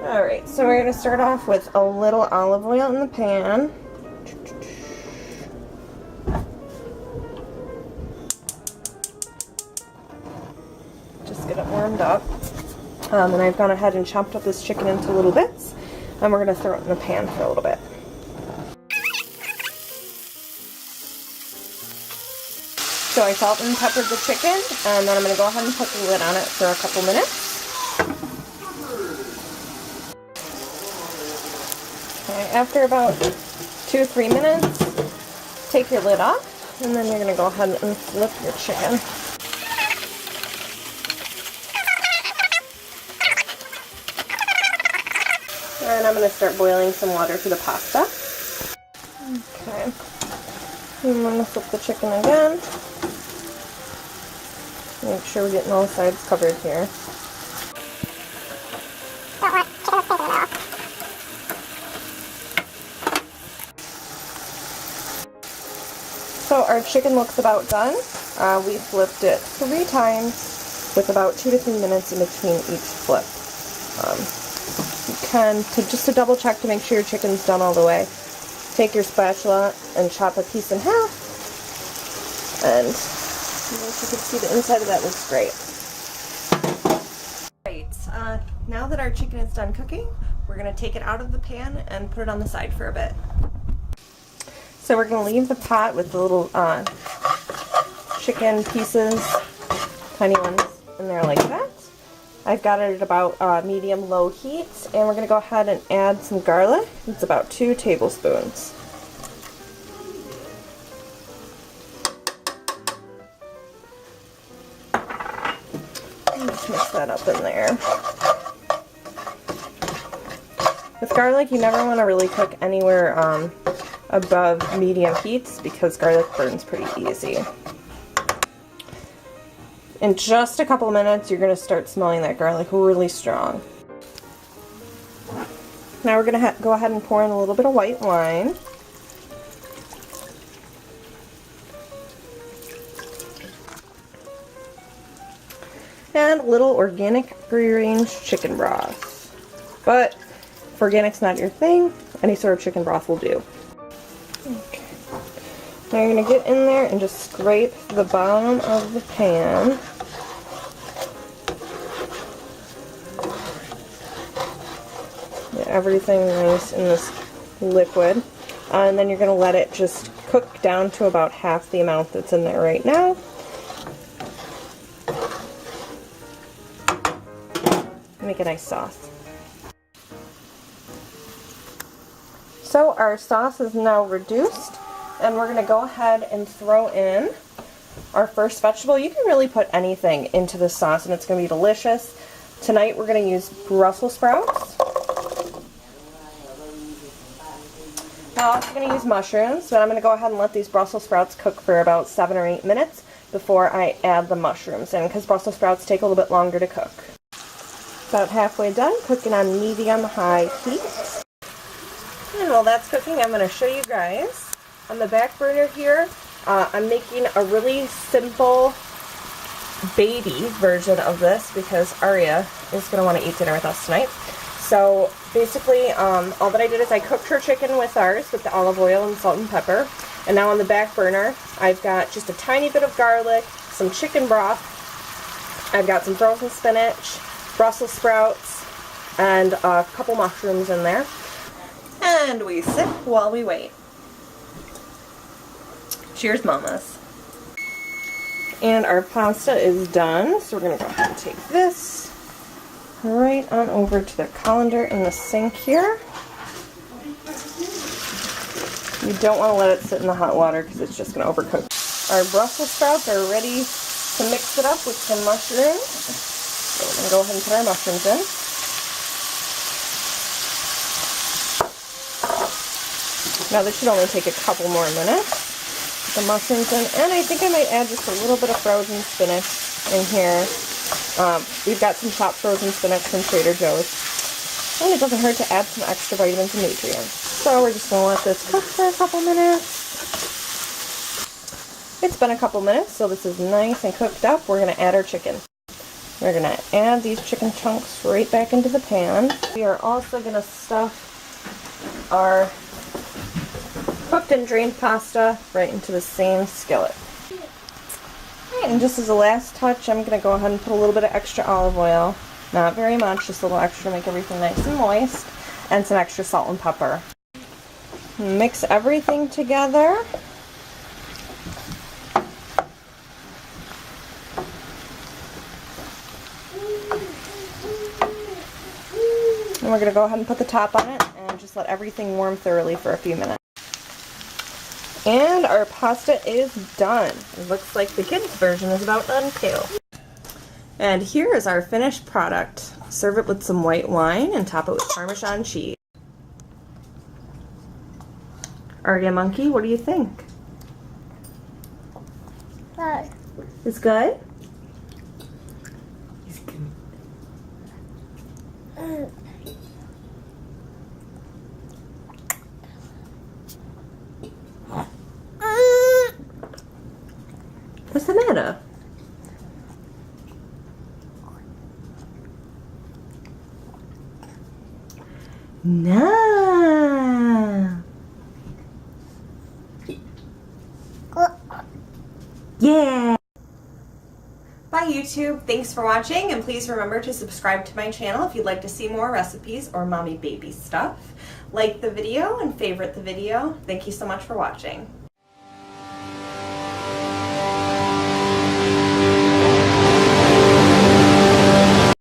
Alright, so we're going to start off with a little olive oil in the pan. Just get it warmed up. And I've gone ahead and chopped up this chicken into little bits, and we're going to throw it in the pan for a little bit. So I salt and peppered the chicken, and then I'm going to go ahead and put the lid on it for a couple minutes. Okay, after about 2-3 minutes, take your lid off, and then you're going to go ahead and flip your chicken. And I'm going to start boiling some water for the pasta. Okay. I'm going to flip the chicken again. Make sure we're getting all sides covered here. So our chicken looks about done. We flipped it 3 times with about 2 to 3 minutes in between each flip. You can, just to double check to make sure your chicken's done all the way, take your spatula and chop a piece in half. And as you can see, the inside of that looks great. Right, now that our chicken is done cooking, we're going to take it out of the pan and put it on the side for a bit. So we're going to leave the pot with the little chicken pieces, tiny ones, in there like that. I've got it at about medium-low heat, and we're going to go ahead and add some garlic. It's about 2 tablespoons. Just mix that up in there. With garlic, you never want to really cook anywhere above medium heats because garlic burns pretty easy. In just a couple minutes, you're going to start smelling that garlic really strong. Now we're going to go ahead and pour in a little bit of white wine. And a little organic free-range chicken broth. But if organic's not your thing, any sort of chicken broth will do. Okay. Now you're going to get in there and just scrape the bottom of the pan. Get everything nice in this liquid. And then you're going to let it just cook down to about half the amount that's in there right now. Make a nice sauce. So our sauce is now reduced, and we're going to go ahead and throw in our first vegetable. You can really put anything into this sauce and it's going to be delicious. Tonight we're going to use Brussels sprouts. Now I'm also going to use mushrooms, but I'm going to go ahead and let these Brussels sprouts cook for about 7 or 8 minutes before I add the mushrooms in, because Brussels sprouts take a little bit longer to cook. About halfway done, cooking on medium-high heat. And while that's cooking, I'm going to show you guys. On the back burner here, I'm making a really simple baby version of this because Aria is going to want to eat dinner with us tonight. So basically, all that I did is I cooked her chicken with ours with the olive oil and salt and pepper. And now on the back burner, I've got just a tiny bit of garlic, some chicken broth. I've got some frozen spinach, Brussels sprouts, and a couple mushrooms in there. And we sip while we wait. Cheers, mamas. And our pasta is done, so we're going to go ahead and take this right on over to the colander in the sink here. You don't want to let it sit in the hot water because it's just going to overcook. Our Brussels sprouts are ready to mix it up with some mushrooms. So we're going to go ahead and put our mushrooms in. Now this should only take a couple more minutes. Put the mushrooms in, and I think I might add just a little bit of frozen spinach in here. We've got some chopped frozen spinach from Trader Joe's. And it doesn't hurt to add some extra vitamins and nutrients. So we're just going to let this cook for a couple minutes. It's been a couple minutes, so this is nice and cooked up. We're going to add our chicken. We're going to add these chicken chunks right back into the pan. We are also going to stuff our cooked and drained pasta right into the same skillet. Alright, and just as a last touch, I'm going to go ahead and put a little bit of extra olive oil. Not very much, just a little extra to make everything nice and moist. And some extra salt and pepper. Mix everything together. And we're going to go ahead and put the top on it and just let everything warm thoroughly for a few minutes. And our pasta is done. It looks like the kids' version is about done too. And here is our finished product. Serve it with some white wine and top it with Parmesan cheese. Arya Monkey, what do you think? Good. It's good? It's good. What's the matter? No. Yeah. Bye YouTube. Thanks for watching, and please remember to subscribe to my channel if you'd like to see more recipes or mommy baby stuff. Like the video and favorite the video. Thank you so much for watching.